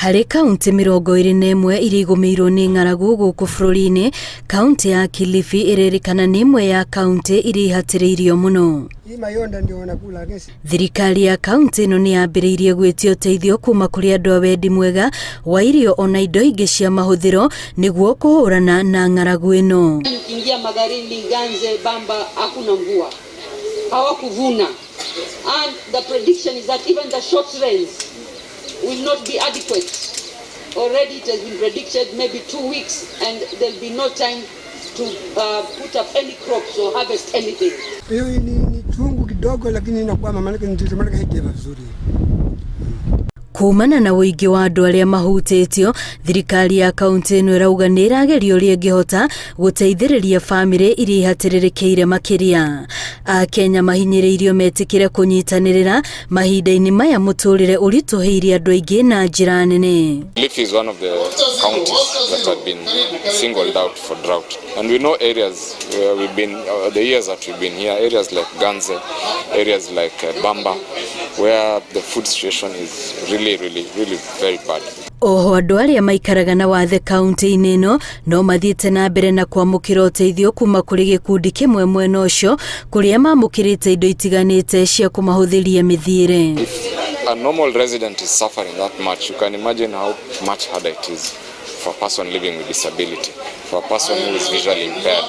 Harĩ kaunti 21 iria igũmĩirwo nĩ ng'aragu gũkũ bũrũri-inĩ, kaunti ya Kilifi ĩrerĩkana nĩ imwe ya kaunti iria ihatĩrĩirio mũno. Thirikari ya kaunti ĩno nĩ yambĩrĩirie gwĩtia ũteithio kuma kũrĩ andũ a wendi mwega wa irio ona indo ingĩ cia mahũthĩro nĩguo kũhũrana na ng'aragu ĩno. Ukiingia Magarini, Ganze, Bamba hakuna mvua, hawakuvuna, and the prediction is that even the short rains will not be adequate. Already it has been predicted maybe 2 weeks and there'll be no time to put up any crops or harvest anything. Hiyo ni chungu kidogo lakini inakuwa maana yake vizuri. Kumana na wĩingĩ wa andũ arĩa mahutĩtio, thirikari ya kaunti ĩno ĩrauga nĩ ĩrageria ũrĩa ĩngĩhota gũteithĩrĩria bamĩrĩ iria ihatĩrĩrĩkĩire makĩria. Akenya mahinyĩrĩirio metĩkĩre kũnyitanĩrĩra mahinda-inĩ maya mũtũrĩre ũritũhĩire andũ aingĩ na njĩra nene. Kilifi is one of the counties that have been singled out for drought. And we know areas where we've been, the years that we've been here, areas like Ganze, areas like Bamba, where the food situation is really very bad. Oho andũ arĩa maikaraga na wathe kaunti-inĩ ĩno no mathiĩte na mbere na kwamũkĩra ũteithio kuma kũrĩ gĩkundi kĩmwe mwena ũcio kũrĩa mamũkĩrĩte indo itiganĩte cia kũmahũthĩria mĩthiĩre. If a normal resident is suffering that much, you can imagine how much harder it is for a person living with disability, for a person who is visually impaired.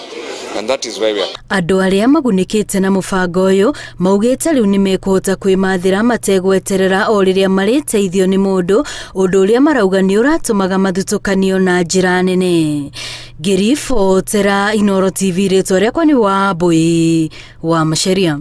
And that is where we are. Andũ arĩa magunĩkĩte na mũbango ũyũ maugĩte rĩu nĩ mekũhota kwĩmathĩra mategweterera o rĩrĩa marĩteithio nĩ mũndũ, ũndũ ũrĩa marauga nĩ ũratũmaga mathutũkanio na njĩra nene. Ngĩribotera Inooro TV, rĩtwa rĩakwa nĩ Wambũi wa Macharia.